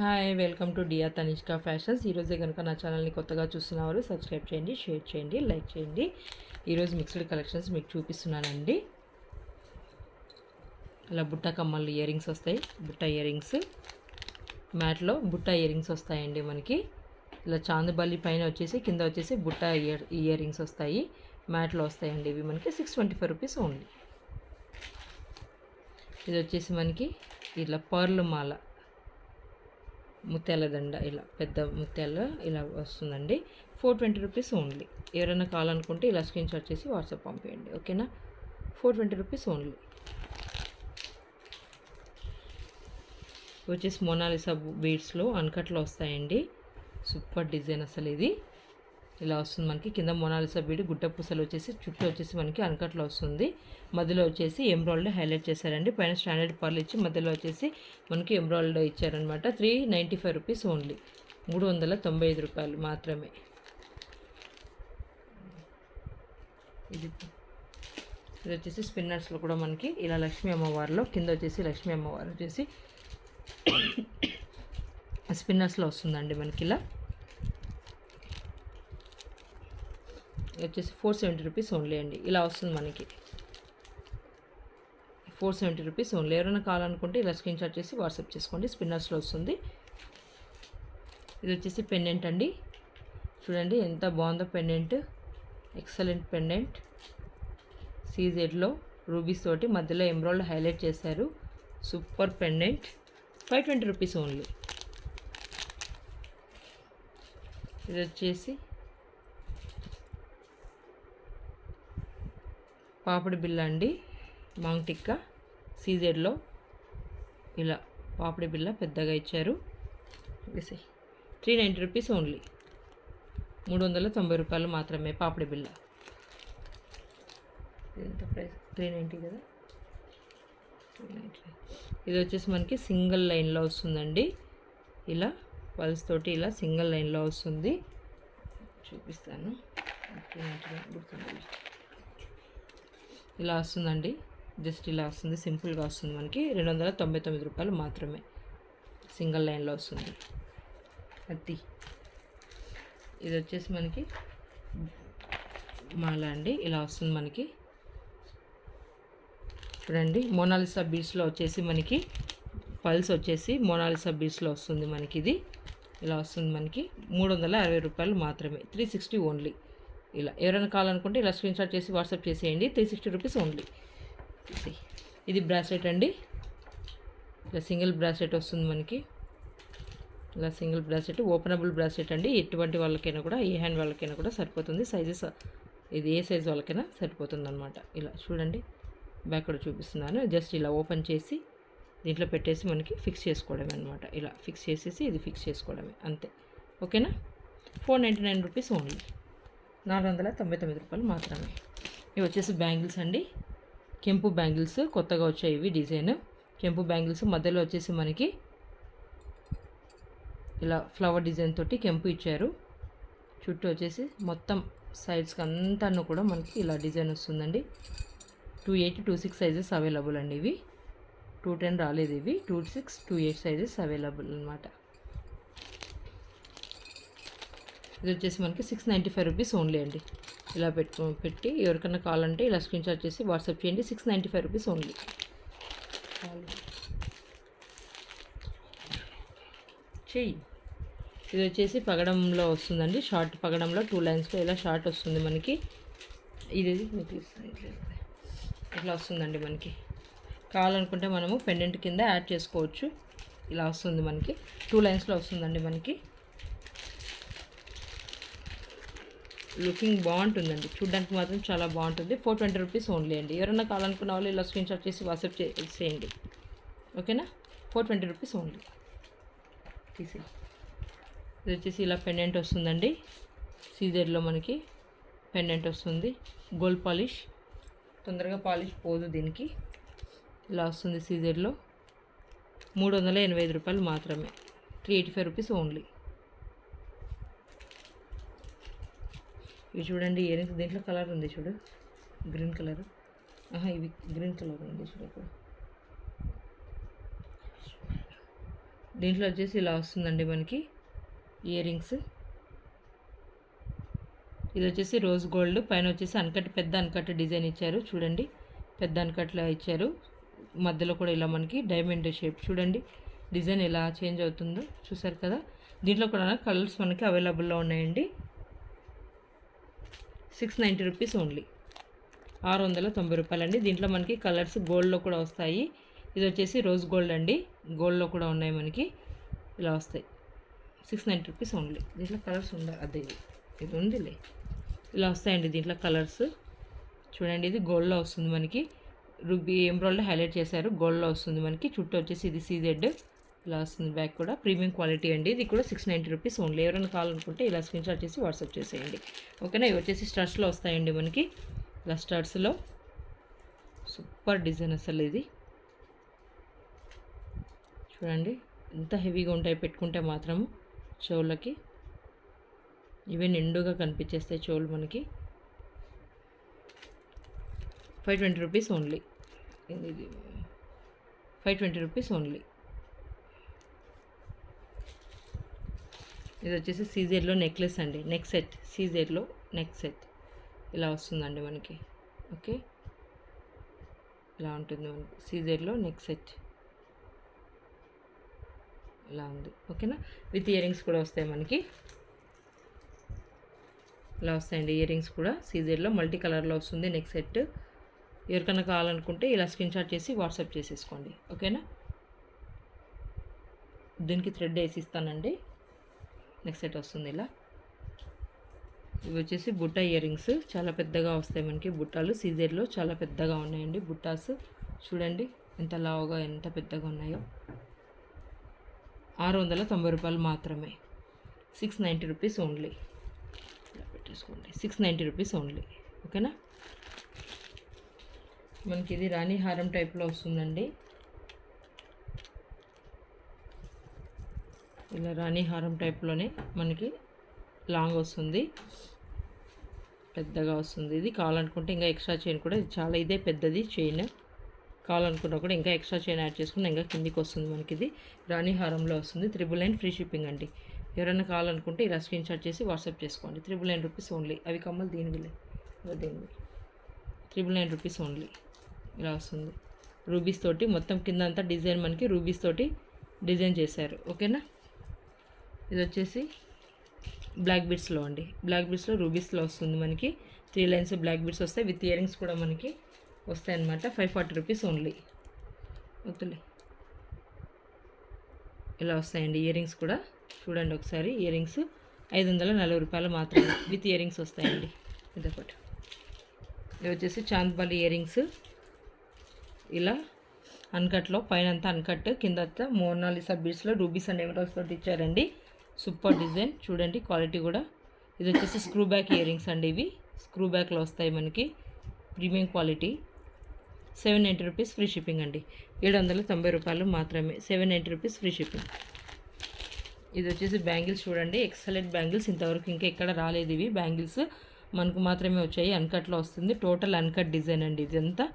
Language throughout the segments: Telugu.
Hi welcome to Diya Tanishka fashions. ఈరోజే కనుక నా ఛానల్ని కొత్తగా చూస్తున్నవారు సబ్స్క్రైబ్ చేయండి, షేర్ చేయండి, లైక్ చేయండి. ఈరోజు మిక్స్డ్ కలెక్షన్స్ మీకు చూపిస్తున్నానండి. ఇలా బుట్ట కమ్మలు ఇయర్ రింగ్స్ వస్తాయి. బుట్ట ఇయర్ రింగ్స్ మ్యాట్లో బుట్ట ఇయర్ రింగ్స్ వస్తాయండి మనకి. ఇలా చాందుబల్లి పైన వచ్చేసి కింద వచ్చేసి బుట్ట ఇయర్ రింగ్స్ వస్తాయి. మ్యాట్లో వస్తాయండి. ఇవి మనకి 625 రూపీస్ ఓన్లీ. ఇది వచ్చేసి మనకి ఇట్లా పర్ల్ మాల, ముత్యాల దండ, ఇలా పెద్ద ముత్యాల ఇలా వస్తుందండి. 420 రూపీస్ ఓన్లీ. ఎవరైనా కావాలనుకుంటే ఇలా స్క్రీన్ షాట్ చేసి వాట్సాప్ పంపేయండి, ఓకేనా. 420 రూపీస్ ఓన్లీ. వచ్చేసి మోనాలిసా బీడ్స్లో అన్కట్లో వస్తాయండి. సూపర్ డిజైన్ అసలు. ఇది ఇలా వస్తుంది మనకి. కింద మోనాలిసా బీడ్, గుడ్డ పూసలు వచ్చేసి చుట్టూ వచ్చేసి మనకి అన్కట్లో వస్తుంది. మధ్యలో వచ్చేసి ఎంబ్రాయిడరీ హైలైట్ చేశారండి. పైన స్టాండర్డ్ పర్లు ఇచ్చి మధ్యలో వచ్చేసి మనకి ఎంబ్రాయిడరీ ఇచ్చారనమాట. 395 రూపీస్ ఓన్లీ. 395 రూపాయలు మాత్రమే. ఇది వచ్చేసి స్పిన్నర్స్లో కూడా మనకి ఇలా లక్ష్మీ అమ్మవారిలో కింద వచ్చేసి లక్ష్మీ అమ్మవారు వచ్చేసి స్పిన్నర్స్లో వస్తుందండి మనకి. ఇలా వచ్చేసి 470 రూపీస్ ఓన్లీ అండి. ఇలా వస్తుంది మనకి. 470 రూపీస్ ఓన్లీ. ఎవరైనా కావాలనుకుంటే ఇలా స్క్రీన్ షాట్ చేసి వాట్సాప్ చేసుకోండి. స్పిన్నర్స్లో వస్తుంది. ఇది వచ్చేసి పెండెంట్ అండి. చూడండి ఎంత బాగుందో పెండెంట్. Excellent pendant. సీజెడ్లో రూబీస్ తోటి మధ్యలో ఎంబ్రాయిడరీ హైలైట్ చేశారు. Super pendant. 520 rupees only. ఇది వచ్చేసి పాపిడి బిల్ల అండి. మాంగ్ టిక్కా సీజెడ్లో ఇలా పాపిడి బిల్ల పెద్దగా ఇచ్చారు. 390 రూపీస్ ఓన్లీ. 390 రూపాయలు మాత్రమే పాపిడి బిల్ల. ఎంత ప్రైస్? 390 కదా. 390. ఇది వచ్చేసి మనకి సింగిల్ లైన్లో వస్తుందండి. ఇలా పల్స్ తోటి ఇలా సింగిల్ లైన్లో వస్తుంది. చూపిస్తాను. ఇలా వస్తుందండి. జస్ట్ ఇలా వస్తుంది. సింపుల్గా వస్తుంది మనకి. 299 రూపాయలు మాత్రమే. సింగిల్ లైన్లో వస్తుంది. అది ఇది వచ్చేసి మనకి మాల అండి. ఇలా వస్తుంది మనకి. చూడండి మోనాలిసా బీడ్స్లో వచ్చేసి మనకి పల్స్ వచ్చేసి మోనాలిసా బీడ్స్లో వస్తుంది మనకి. ఇది ఇలా వస్తుంది మనకి. 360 రూపాయలు మాత్రమే. 360 ఓన్లీ. ఇలా ఎవరైనా కావాలనుకుంటే ఇలా స్క్రీన్ షాట్ చేసి వాట్సాప్ చేసేయండి. 360 రూపీస్ ఓన్లీ. ఇది బ్రాస్లెట్ అండి. ఇలా సింగిల్ బ్రాస్లెట్ వస్తుంది మనకి. ఇలా సింగిల్ బ్రాస్లెట్, ఓపెనబుల్ బ్రాస్లెట్ అండి. ఎటువంటి వాళ్ళకైనా కూడా, ఏ హ్యాండ్ వాళ్ళకైనా కూడా సరిపోతుంది. సైజెస్ ఇది ఏ సైజ్ వాళ్ళకైనా సరిపోతుంది అనమాట. ఇలా చూడండి, బ్యాక్ కూడా చూపిస్తున్నాను. జస్ట్ ఇలా ఓపెన్ చేసి దీంట్లో పెట్టేసి మనకి ఫిక్స్ చేసుకోవడమే అనమాట. ఇలా ఫిక్స్ చేసేసి ఇది ఫిక్స్ చేసుకోవడమే అంతే, ఓకేనా. 499 రూపీస్ ఓన్లీ. 499 రూపాయలు మాత్రమే. ఇవి వచ్చేసి బ్యాంగిల్స్ అండి. కెంపు బ్యాంగిల్స్ కొత్తగా వచ్చాయి ఇవి. డిజైన్ కెంపు బ్యాంగిల్స్ మధ్యలో వచ్చేసి మనకి ఇలా ఫ్లవర్ డిజైన్ తోటి కెంపు ఇచ్చారు. చుట్టూ వచ్చేసి మొత్తం సైడ్స్కి అంతా కూడా మనకి ఇలా డిజైన్ వస్తుందండి. 280, 26 సైజెస్ అవైలబుల్ అండి. ఇవి 210 రాలేదు. ఇవి 26, 28 సైజెస్ అవైలబుల్ అనమాట. ఇది వచ్చేసి మనకి 695 రూపీస్ ఓన్లీ అండి. ఇలా పెట్టి ఎవరికైనా కావాలంటే ఇలా స్క్రీన్ షాట్ చేసి వాట్సాప్ చేయండి. 695 రూపీస్ ఓన్లీ. చెయ్యి. ఇది వచ్చేసి పగడంలో వస్తుందండి. షార్ట్ పగడంలో 2 లైన్స్లో ఇలా షార్ట్ వస్తుంది మనకి. ఇది మీకు ఇట్లా వస్తుందండి మనకి. కావాలనుకుంటే మనము పెండెంట్ కింద యాడ్ చేసుకోవచ్చు. ఇలా వస్తుంది మనకి. 2 లైన్స్లో వస్తుందండి మనకి. లుకింగ్ బాగుంటుందండి. చూడడానికి మాత్రం చాలా బాగుంటుంది. 420 రూపీస్ ఓన్లీ అండి. ఎవరైనా కావాలనుకున్న వాళ్ళు ఇలా స్క్రీన్ షాట్ చేసి వాట్సాప్ చేయండి, ఓకేనా. 420 రూపీస్ ఓన్లీ. తీసి ఇది వచ్చేసి ఇలా పెండెంట్ వస్తుందండి. సీజర్లో మనకి పెండెంట్ వస్తుంది. గోల్డ్ పాలిష్, తొందరగా పాలిష్ పోదు దీనికి. ఇలా వస్తుంది సీజర్లో. 385 రూపాయలు మాత్రమే. 385 రూపీస్ ఓన్లీ. ఇవి చూడండి ఇయర్ రింగ్స్. దీంట్లో కలర్ ఉంది చూడు, గ్రీన్ కలర్. ఇవి గ్రీన్ కలర్ ఉంది చూడు. దీంట్లో వచ్చేసి ఇలా వస్తుందండి మనకి ఇయర్ రింగ్స్. ఇది వచ్చేసి రోజ్ గోల్డ్, పైన వచ్చేసి అన్కట్, పెద్ద అన్కట్ డిజైన్ ఇచ్చారు చూడండి, పెద్ద అన్కట్లా ఇచ్చారు. మధ్యలో కూడా ఇలా మనకి డైమండ్ షేప్ చూడండి, డిజైన్ ఎలా చేంజ్ అవుతుందో చూసారు కదా. దీంట్లో కూడా కలర్స్ మనకి అవైలబుల్లో ఉన్నాయండి. 690 రూపీస్ ఓన్లీ, 690 రూపాయలండి. దీంట్లో మనకి కలర్స్ గోల్డ్లో కూడా వస్తాయి. ఇది వచ్చేసి రోజ్ గోల్డ్ అండి, గోల్డ్లో కూడా ఉన్నాయి మనకి, ఇలా వస్తాయి. 690 రూపీస్ ఓన్లీ. దీంట్లో కలర్స్ ఉండాలి, అదే ఇది ఉందిలే, ఇలా వస్తాయండి దీంట్లో కలర్స్ చూడండి. ఇది గోల్డ్లో వస్తుంది మనకి, రూబీ ఎంబ్రాయిడరీ హైలైట్ చేశారు, గోల్డ్లో వస్తుంది మనకి. చుట్టూ వచ్చేసి ఇది CZ ఇలా వస్తుంది. బ్యాక్ కూడా ప్రీమియం క్వాలిటీ అండి. ఇది కూడా 690 రూపీస్ ఓన్లీ. ఎవరైనా కావాలనుకుంటే ఇలా స్క్రీన్షాట్ చేసి వాట్సాప్ చేసేయండి, ఓకేనా. ఇవి వచ్చేసి స్టడ్స్లో వస్తాయండి మనకి, ఇలా స్టడ్స్లో సూపర్ డిజైన్ అసలు. ఇది చూడండి ఎంత హెవీగా ఉంటాయి పెట్టుకుంటే మాత్రం చెవులకి, ఇవే నిండుగా కనిపించేస్తాయి చెవులు మనకి. 520 రూపీస్ ఓన్లీ. ఇది 520 రూపీస్ ఓన్లీ. ఇది వచ్చేసి CZలో నెక్లెస్ అండి, నెక్ సెట్, CZలో నెక్ సెట్ ఇలా వస్తుందండి మనకి, ఓకే. ఇలా ఉంటుంది మనకి CZలో నెక్ సెట్, ఇలా ఉంది, ఓకేనా. విత్ ఇయర్ రింగ్స్ కూడా వస్తాయి మనకి, ఇలా వస్తాయండి ఇయర్ రింగ్స్ కూడా. CZలో మల్టీ కలర్లో వస్తుంది నెక్ సెట్. ఎవరికైనా కావాలనుకుంటే ఇలా స్క్రీన్షాట్ చేసి వాట్సాప్ చేసేసుకోండి, ఓకేనా. దీనికి థ్రెడ్ వేసి ఇస్తానండి. నెక్ సెట్ వస్తుంది ఇలా. ఇవి వచ్చేసి బుట్ట ఇయర్ రింగ్స్, చాలా పెద్దగా వస్తాయి మనకి బుట్టాలు. CZలో చాలా పెద్దగా ఉన్నాయండి బుట్టాస్, చూడండి ఎంత లావుగా ఎంత పెద్దగా ఉన్నాయో. 690 రూపాయలు మాత్రమే, 690 రూపీస్ ఓన్లీ. ఇలా పెట్టేసుకోండి, 690 రూపీస్ ఓన్లీ, ఓకేనా. మనకి ఇది రాణి హారం టైప్లో వస్తుందండి, ఇలా రాణి హారం టైప్లోనే మనకి లాంగ్ వస్తుంది, పెద్దగా వస్తుంది. ఇది కావాలనుకుంటే ఇంకా ఎక్స్ట్రా చైన్ కూడా, ఇది చాలా ఇదే పెద్దది చైన్, కావాలనుకున్నా కూడా ఇంకా ఎక్స్ట్రా చైన్ యాడ్ చేసుకుని ఇంకా కిందికి వస్తుంది మనకి. ఇది రాణి హారంలో వస్తుంది. 999 ఫ్రీ షిప్పింగ్ అండి. ఎవరైనా కావాలనుకుంటే ఇలా స్క్రీన్షాట్ చేసి వాట్సాప్ చేసుకోండి. 999 రూపీస్ ఓన్లీ. అవి కమ్మలు దీనివిలే, దీనివి 999 రూపీస్ ఓన్లీ. ఇలా వస్తుంది రూబీస్ తోటి, మొత్తం కింద అంతా డిజైన్ మనకి రూబీస్ తోటి డిజైన్ చేశారు, ఓకేనా. ఇది వచ్చేసి బ్లాక్ బీడ్స్లో అండి, బ్లాక్ బీడ్స్లో రూబీస్లో వస్తుంది మనకి. 3 లైన్స్ బ్లాక్ బీడ్స్ వస్తాయి, విత్ ఇయర్ రింగ్స్ కూడా మనకి వస్తాయి అన్నమాట. 540 రూపీస్ ఓన్లీ, వద్దులే. ఇలా వస్తాయండి ఇయర్ రింగ్స్ కూడా, చూడండి ఒకసారి. ఇయర్ రింగ్స్ 540 రూపాయలు మాత్రమే, విత్ ఇయర్ రింగ్స్ వస్తాయండి. ఇదొకటి. ఇది వచ్చేసి చాంద్బాలి ఇయర్ రింగ్స్, ఇలా అన్కట్లో, పైన అంతా అన్కట్, కింద అంతా మోనాలిసా బీడ్స్లో రూబీస్ అండ్ ఎమరాల్డ్స్ తోటి ఇచ్చారండి. సూపర్ డిజైన్ చూడండి, క్వాలిటీ కూడా. ఇది వచ్చేసి స్క్రూ బ్యాక్ ఇయర్ రింగ్స్ అండి, ఇవి స్క్రూ బ్యాక్లో వస్తాయి మనకి, premium quality. 790 rupees free shipping అండి, 790 రూపాయలు మాత్రమే, 790 రూపీస్ ఫ్రీ షిప్పింగ్. ఇది వచ్చేసి బ్యాంగిల్స్ చూడండి, ఎక్సలెంట్ బ్యాంగిల్స్. ఇంతవరకు ఇంకా ఎక్కడ రాలేదు ఇవి బ్యాంగిల్స్, మనకు మాత్రమే వచ్చాయి. అన్కట్లో వస్తుంది, టోటల్ అన్కట్ డిజైన్ అండి. ఇదంతా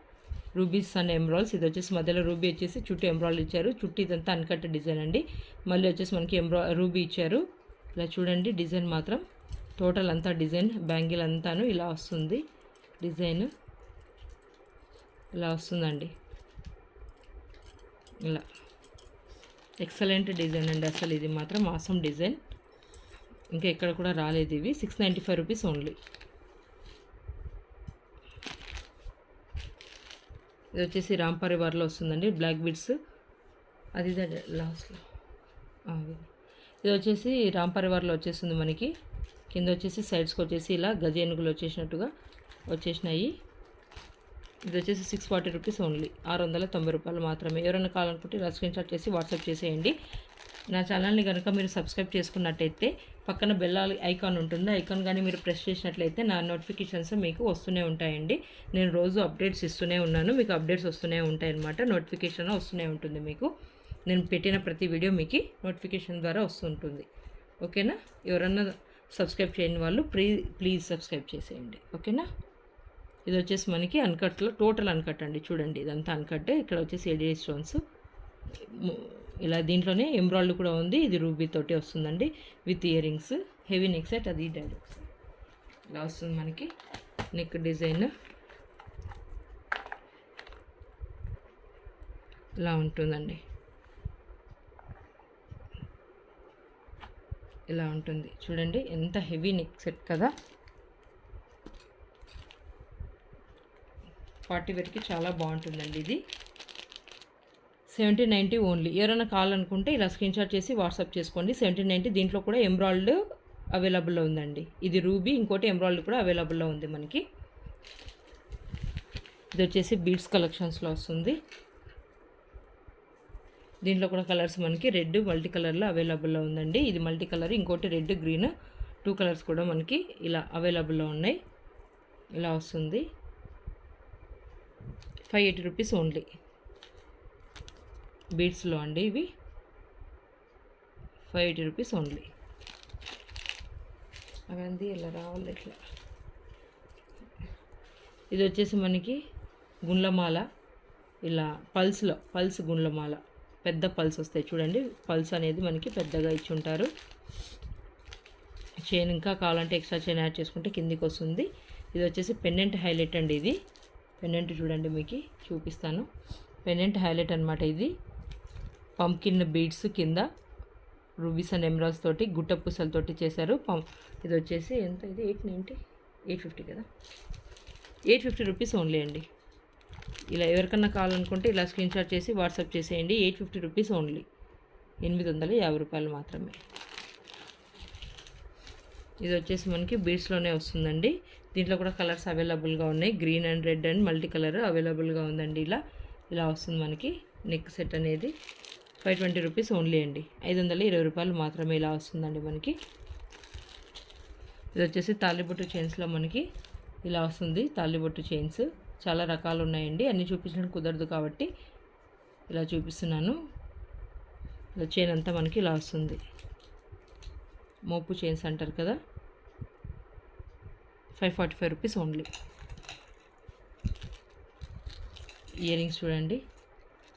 రూబీస్ అండ్ ఎమరాల్డ్స్. ఇది వచ్చేసి మధ్యలో రూబీ వచ్చేసి చుట్టూ ఎమరాల్డ్ ఇచ్చారు, చుట్టూ ఇదంతా అన్కట్ డిజైన్ అండి. మళ్ళీ వచ్చేసి మనకి రూబీ ఇచ్చారు. ఇలా చూడండి డిజైన్ మాత్రం, టోటల్ అంతా డిజైన్, బ్యాంగిల్ అంతాను ఇలా వస్తుంది డిజైన్, ఇలా వస్తుందండి. ఇలా ఎక్సలెంట్ డిజైన్ అండి అసలు, ఇది మాత్రం ఆసమ్ డిజైన్, ఇంకా ఎక్కడ కూడా రాలేదు ఇవి. 695 రూపీస్ ఓన్లీ. ఇది వచ్చేసి రామ్ పరివార్లో వస్తుందండి, బ్లాక్ బీడ్స్. అది లాస్ట్లో ఇది వచ్చేసి రామ్ పరివార్లో వచ్చేస్తుంది మనకి. కింద వచ్చేసి సైడ్స్కి వచ్చేసి ఇలా గజ ఏనుగులు వచ్చేసినట్టుగా వచ్చేసినాయి. ఇది వచ్చేసి 640 రూపీస్ ఓన్లీ, 690 రూపాయలు మాత్రమే. ఎవరైనా కావాలనుకుంటే ఇలా స్క్రీన్షాట్ చేసి వాట్సాప్ చేసేయండి. నా ఛానల్ని కనుక మీరు సబ్స్క్రైబ్ చేసుకున్నట్టయితే పక్కన బెల్ ఐకాన్ ఉంటుంది, ఐకాన్ కానీ మీరు ప్రెస్ చేసినట్లయితే నా నోటిఫికేషన్స్ మీకు వస్తూనే ఉంటాయండి. నేను రోజు అప్డేట్స్ ఇస్తూనే ఉన్నాను, మీకు అప్డేట్స్ వస్తూనే ఉంటాయన్నమాట. నోటిఫికేషన్ వస్తూనే ఉంటుంది మీకు, నేను పెట్టిన ప్రతి వీడియో మీకు నోటిఫికేషన్ ద్వారా వస్తుంటుంది, ఓకేనా. ఎవరన్నా సబ్స్క్రైబ్ చేయని వాళ్ళు ప్లీజ్ సబ్స్క్రైబ్ చేసేయండి, ఓకేనా. ఇది వచ్చేసి మనకి అన్కట్లో, టోటల్ అన్కట్ అండి. చూడండి ఇదంతా అన్కట్. ఇక్కడ వచ్చేసి ఎడియర్ స్టోన్స్ ఇలా దీంట్లోనే ఎంబ్రాయిడరీ కూడా ఉంది. ఇది రూబీ తోటి వస్తుందండి with ear rings. Heavy neck set అది డైరెక్ట్ ఇలా వస్తుంది మనకి నెక్ డిజైన్. ఇలా ఉంటుందండి, ఇలా ఉంటుంది చూడండి. ఎంత హెవీ నెక్ సెట్ కదా. పార్టీ వేర్కి చాలా బాగుంటుందండి ఇది. 1790 ఓన్లీ. ఎవరైనా కావాలనుకుంటే ఇలా స్క్రీన్ షాట్ చేసి వాట్సాప్ చేసుకోండి. 1790. దీంట్లో కూడా ఎంబ్రాయిడరీ అవైలబుల్లో ఉందండి. ఇది రూబీ, ఇంకోటి ఎంబ్రాయిడరీ కూడా అవైలబుల్లో ఉంది మనకి. ఇది వచ్చేసి బీడ్స్ కలెక్షన్స్లో వస్తుంది. దీంట్లో కూడా కలర్స్ మనకి రెడ్ మల్టీ కలర్లో అవైలబుల్లో ఉందండి. ఇది మల్టీ కలర్, ఇంకోటి రెడ్ గ్రీన్ 2 కలర్స్ కూడా మనకి ఇలా అవైలబుల్లో ఉన్నాయి. ఇలా వస్తుంది. 580 రూపీస్ ఓన్లీ. బీడ్స్లో అండి ఇవి 580 రూపీస్ ఓన్లీ. అవంది ఇలా రావాలి ఇట్లా. ఇది వచ్చేసి మనకి గుండ్లమాల, ఇలా పల్స్ గుండ్లమాల, పెద్ద పల్స్ వస్తాయి చూడండి. పల్స్ అనేది మనకి పెద్దగా ఇచ్చి ఉంటారు. చైన్ ఇంకా కావాలంటే ఎక్స్ట్రా చైన్ యాడ్ చేసుకుంటే కిందికి వస్తుంది. ఇది వచ్చేసి పెండెంట్ హైలైట్ అండి. ఇది పెండెంట్ చూడండి, మీకు చూపిస్తాను. పెండెంట్ హైలైట్ అనమాట. ఇది పంకిన్ బీడ్స్ కింద రూబీస్ అండ్ ఎమరాల్స్ తోటి గుట్ట పూసలతోటి చేశారు. ఇది వచ్చేసి ఎంత, ఇది 850 కదా, 850 రూపీస్ ఓన్లీ అండి. ఇలా ఎవరికన్నా కావాలనుకుంటే ఇలా స్క్రీన్ షాట్ చేసి వాట్సాప్ చేసేయండి. 850 రూపీస్ ఓన్లీ. 850 రూపాయలు మాత్రమే. ఇది వచ్చేసి మనకి బీడ్స్లోనే వస్తుందండి. దీంట్లో కూడా కలర్స్ అవైలబుల్గా ఉన్నాయి. Green and red and multi colour అవైలబుల్గా ఉందండి. ఇలా వస్తుంది మనకి నెక్ సెట్ అనేది. 520 రూపీస్ ఓన్లీ అండి. 520 రూపాయలు మాత్రమే. ఇలా వస్తుందండి మనకి. ఇది వచ్చేసి తాళిబొట్టు చైన్స్లో మనకి ఇలా వస్తుంది. తాళిబొట్టు చైన్స్ చాలా రకాలు ఉన్నాయండి. అన్నీ చూపించడం కుదరదు కాబట్టి ఇలా చూపిస్తున్నాను. ఇలా చైన్ అంతా మనకి ఇలా వస్తుంది. మోపు చైన్స్ అంటారు కదా. 545 రూపీస్ ఓన్లీ. ఇయర్ రింగ్స్ చూడండి,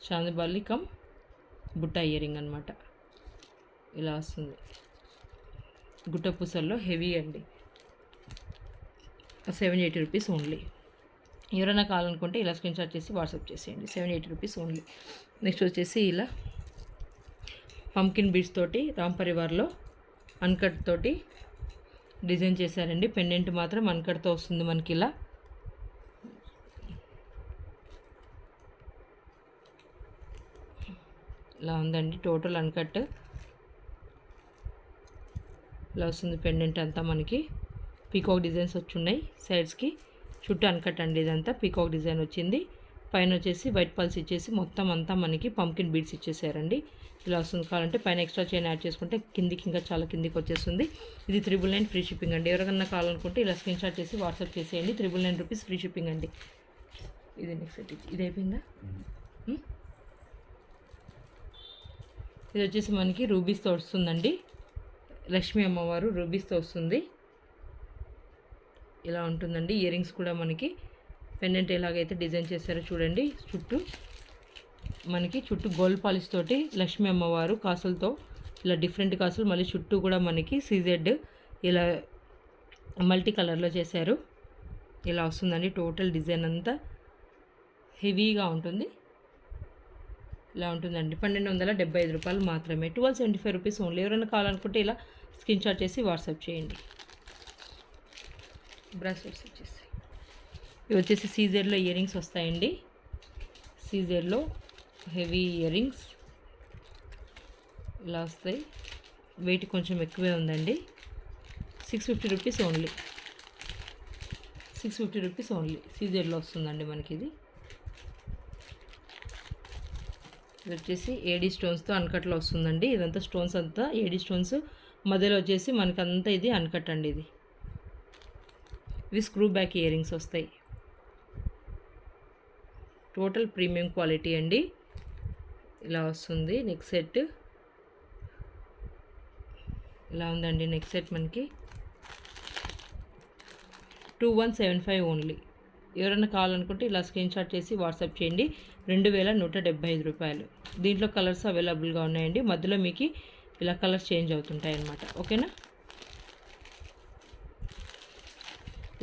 చాందిబాలి కమ్ బుట్ట ఇయర్ రింగ్ అనమాట. ఇలా వస్తుంది. గుట్ట పూసల్లో హెవీ అండి. 780 రూపీస్ ఓన్లీ. ఎవరైనా కావాలనుకుంటే ఇలా స్క్రీన్ షాట్ చేసి వాట్సాప్ చేసేయండి. 780 రూపీస్ ఓన్లీ. నెక్స్ట్ వచ్చేసి ఇలా పంకిన్ బీడ్స్ తోటి రామ్ పరివార్లో అన్కట్ తోటి డిజైన్ చేశారండి. పెండెంట్ మాత్రం అన్కట్తో వస్తుంది మనకి. ఇలా ఉందండి టోటల్ అన్కట్. ఇలా వస్తుంది పెండెంట్ అంతా మనకి. పీకాక్ డిజైన్స్ వచ్చున్నాయి సైడ్స్కి. చుట్టూ అన్కట్ అండి. ఇదంతా పీకాక్ డిజైన్ వచ్చింది. పైన వచ్చేసి వైట్ పల్స్ ఇచ్చేసి మొత్తం అంతా మనకి పంకిన్ బీడ్స్ ఇచ్చేసారండి. ఇలా వస్తుంది. కావాలంటే పైన ఎక్స్ట్రా చైన్ యాడ్ చేసుకుంటే కిందికి ఇంకా చాలా కిందికి వచ్చేస్తుంది. ఇది 999 ఫ్రీ షిప్పింగ్ అండి. ఎవరికన్నా కావాలనుకుంటే ఇలా స్క్రీన్ షాట్ చేసి వాట్సాప్ చేసేయండి. 999 రూపీస్ ఫ్రీ షిప్పింగ్ అండి. ఇది నెక్స్ట్ ఇది అయిపోయిందా. ఇది వచ్చేసి మనకి రూబీస్తో వస్తుందండి. లక్ష్మీ అమ్మవారు రూబీస్తో వస్తుంది. ఇలా ఉంటుందండి. ఇయర్ రింగ్స్ కూడా మనకి పెండెంట్ ఎలాగైతే డిజైన్ చేశారో చూడండి. చుట్టూ గోల్డ్ పాలిష్ తోటి లక్ష్మీ అమ్మవారు కాసులతో ఇలా డిఫరెంట్ కాసులు, మళ్ళీ చుట్టూ కూడా మనకి సీజెడ్ ఇలా మల్టీ కలర్లో చేశారు. ఇలా వస్తుందండి టోటల్ డిజైన్ అంతా. హెవీగా ఉంటుంది. ఇలా ఉంటుందండి. 1275 రూపాయలు మాత్రమే. 1275 రూపీస్ ఓన్లీ. ఎవరైనా కావాలనుకుంటే ఇలా స్క్రీన్ షాట్ చేసి వాట్సాప్ చేయండి. బ్రాస్లెట్స్ ఇవి వచ్చేసి సీజెడ్లో ఇయర్ రింగ్స్ వస్తాయండి. సీజెడ్లో హెవీ ఇయర్ రింగ్స్ ఇలా వస్తాయి. వెయిట్ కొంచెం ఎక్కువే ఉందండి. 650 రూపీస్ ఓన్లీ. 650 rupees only. సీజెడ్లో వస్తుందండి మనకి. ఇది వచ్చేసి ఏడీ స్టోన్స్తో అన్కట్లో వస్తుందండి. ఇదంతా స్టోన్స్ అంతా ఏడీ స్టోన్స్, మధ్యలో వచ్చేసి మనకంతా ఇది అన్కట్ అండి. ఇవి స్క్రూ బ్యాక్ ఇయర్ రింగ్స్ వస్తాయి. టోటల్ ప్రీమియం క్వాలిటీ అండి. ఇలా వస్తుంది నెక్ సెట్. ఇలా ఉందండి నెక్ సెట్ మనకి. 2175 ఓన్లీ. ఎవరైనా కావాలనుకుంటే ఇలా స్క్రీన్ షాట్ చేసి వాట్సాప్ చేయండి. 2175 రూపాయలు. దీంట్లో కలర్స్ అవైలబుల్గా ఉన్నాయండి. మధ్యలో మీకు ఇలా కలర్స్ చేంజ్ అవుతుంటాయి అన్నమాట. ఓకేనా.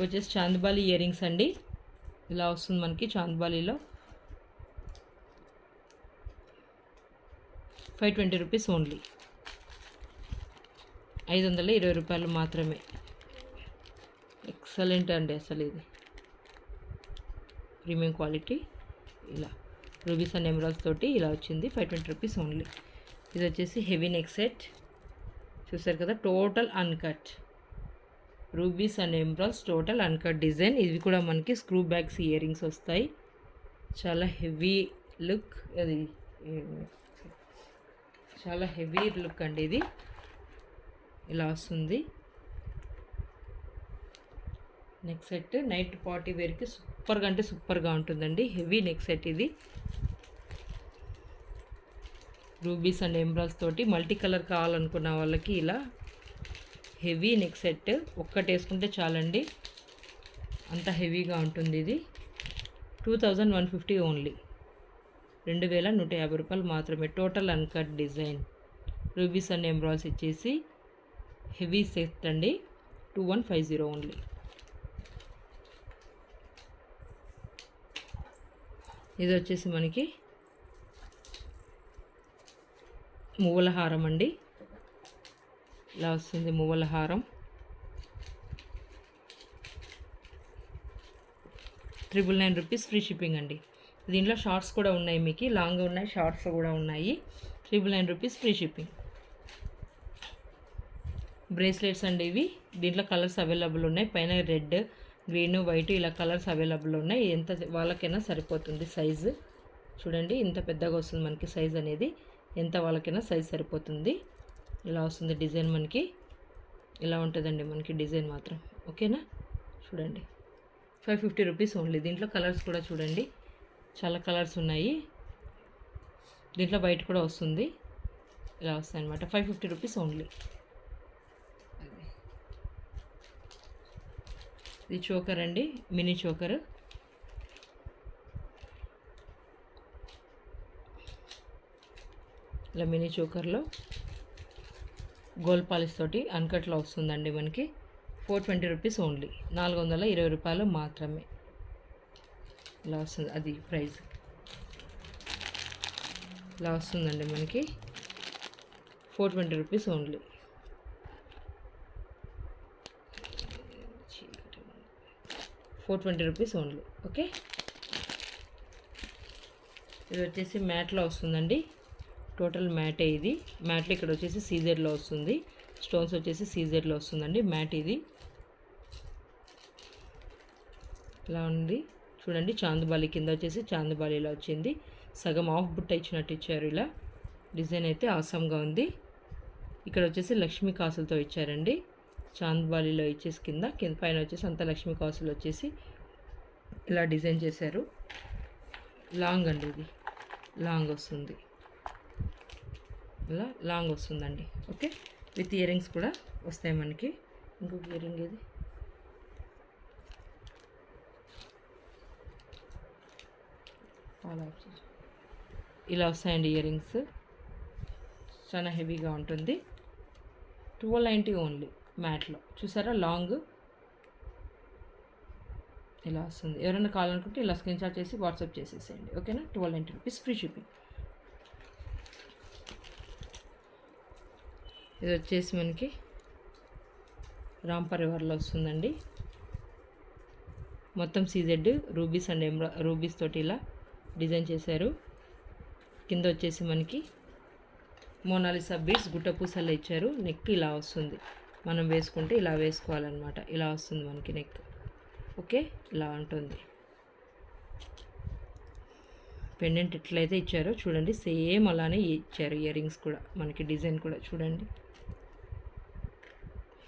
వచ్చేసి చాందబాలి ఇయర్ రింగ్స్ అండి. ఇలా వస్తుంది మనకి చాందబాలిలో 520 రూపీస్ ఓన్లీ. 520 రూపాయలు మాత్రమే. ఎక్సలెంట్ అండి అసలు ఇది ప్రీమియం క్వాలిటీ. ఇలా రూబీస్ అండ్ ఎమరాల్స్ తోటి ఇలా వచ్చింది. 520 రూపీస్ ఓన్లీ. ఇది వచ్చేసి హెవీ నెక్ సెట్ చూసారు కదా, total uncut rubies and emeralds total uncut design. ఇవి కూడా మనకి స్క్రూ బ్యాగ్స్ ఇయర్ రింగ్స్ వస్తాయి. చాలా హెవీ లుక్, అది చాలా హెవీ లుక్ అండి. ఇది ఇలా వస్తుంది. నెక్ సెట్ నైట్ పార్టీ వేర్కి సూపర్గా అంటే సూపర్గా ఉంటుందండి. హెవీ నెక్ సెట్ ఇది. రూబీస్ అండ్ ఎమరాల్స్ తోటి మల్టీ కలర్ కావాలనుకున్న వాళ్ళకి ఇలా హెవీ నెక్ సెట్ ఒక్కటి వేసుకుంటే చాలండి, అంత హెవీగా ఉంటుంది. ఇది 2150 ఓన్లీ. 2150 రూపాయలు మాత్రమే. Total uncut design rubies and emeralds ఇచ్చేసి హెవీ సెట్ అండి. 2150 ఓన్లీ. ఇది వచ్చేసి మనకి మువ్వల హారం అండి. ఇలా వస్తుంది మువ్వల హారం. 999 రూపీస్ ఫ్రీ షిప్పింగ్ అండి. దీంట్లో షార్ట్స్ కూడా ఉన్నాయి, మీకు లాంగ్ ఉన్నాయి, షార్ట్స్ కూడా ఉన్నాయి. 999 రూపీస్ ఫ్రీ షిప్పింగ్. బ్రేస్లెట్స్ అండి ఇవి. దీంట్లో కలర్స్ అవైలబుల్ ఉన్నాయి. పైన రెడ్, గ్రీన్, వైట్ ఇలా కలర్స్ అవైలబుల్ ఉన్నాయి. ఎంత వాళ్ళకైనా సరిపోతుంది సైజు. చూడండి ఇంత పెద్దగా వస్తుంది మనకి సైజ్ అనేది. ఎంత వాళ్ళకైనా సైజ్ సరిపోతుంది. ఇలా వస్తుంది డిజైన్ మనకి. ఇలా ఉంటుందండి మనకి డిజైన్ మాత్రం. ఓకేనా. చూడండి 550 రూపీస్ ఓన్లీ. దీంట్లో కలర్స్ కూడా చూడండి చాలా కలర్స్ ఉన్నాయి. దీంట్లో వైట్ కూడా వస్తుంది. ఇలా వస్తాయి అన్నమాట. 550 రూపీస్ ఓన్లీ. ఇది చోకర్ అండి, మినీ చోకర్. ఇలా మినీ చోకర్లో గోల్డ్ పాలిష్ తోటి అన్కట్లో వస్తుందండి మనకి. 420 రూపీస్ ఓన్లీ. 420 రూపాయలు మాత్రమే. ఇలా వస్తుంది అది ప్రైస్. ఇలా వస్తుందండి మనకి 420 rupees only. Rupees only. Okay. ఇది వచ్చేసి మ్యాట్లో వస్తుందండి. టోటల్ మ్యాటే ఇది. మ్యాట్లో ఇక్కడ వచ్చేసి సీజెడ్లో వస్తుంది. స్టోన్స్ వచ్చేసి సీజెడ్లో వస్తుందండి మ్యాట్ ఇది. ఇలా ఉంది చూడండి. చాందబాలి కింద వచ్చేసి చాందబాలి ఇలా వచ్చింది. సగం ఆఫ్ బుట్ట ఇచ్చినట్టు ఇచ్చారు. ఇలా డిజైన్ అయితే ఆసమ్గా ఉంది. ఇక్కడ వచ్చేసి లక్ష్మీ కాసులతో ఇచ్చారండి. చాందబాలిలో ఇచ్చేసి కింద పైన వచ్చేసి అంత లక్ష్మీ కాసులు వచ్చేసి ఇలా డిజైన్ చేశారు. లాంగ్ అండి ఇది. లాంగ్ వస్తుంది. ఇలా లాంగ్ వస్తుందండి. ఓకే. విత్ ఇయర్ రింగ్స్ కూడా వస్తాయి మనకి. ఇంకొక ఇయర్ రింగ్ ఇది. ఇలా వస్తాయండి ఇయర్ రింగ్స్. చాలా హెవీగా ఉంటుంది. 1290 ఓన్లీ మ్యాట్లో. చూసారా లాంగ్ ఇలా వస్తుంది. ఎవరైనా కావాలనుకుంటే ఇలా స్క్రీన్ షాట్ చేసి వాట్సాప్ చేసేసేయండి. ఓకేనా. 1290 రూపీస్ ఫ్రీ షిప్పింగ్. ఇది వచ్చేసి మనకి రామ్ పరివార్లో వస్తుందండి. మొత్తం సీజెడ్ రూబీస్ అండ్ రూబీస్ తోటి ఇలా డిజైన్ చేశారు. కింద వచ్చేసి మనకి మోనాలిసా బీడ్స్ గుట్టపూసల్లో ఇచ్చారు. నెక్ ఇలా వస్తుంది. మనం వేసుకుంటే ఇలా వేసుకోవాలన్నమాట. ఇలా వస్తుంది మనకి నెక్. ఓకే. ఇలా ఉంటుంది. పెండెంట్ ఎట్లయితే ఇచ్చారో చూడండి సేమ్ అలానే ఇచ్చారు. ఇయర్ రింగ్స్ కూడా మనకి డిజైన్ కూడా చూడండి.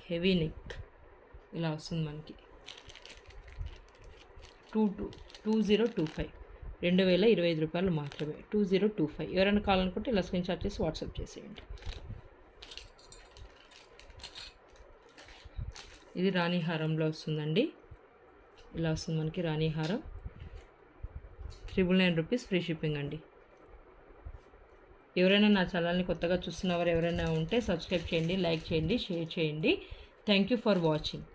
హెవీ నెక్ ఇలా వస్తుంది మనకి. 2025 2025 రూపాయలు మాత్రమే. 2025. ఎవరైనా కావాలనుకుంటే ఇలా స్క్రీన్ షాట్ చేసి వాట్సాప్ చేసేయండి. ఇది రాణి హారంలో వస్తుందండి. ఇలా వస్తుంది మనకి రాణి హారం. 999 రూపీస్ ఫ్రీ షిప్పింగ్ అండి. ఎవరైనా నా ఛానల్ని కొత్తగా చూస్తున్నవారు ఎవరైనా ఉంటే సబ్స్క్రైబ్ చేయండి, లైక్ చేయండి, షేర్ చేయండి. Thank you for watching.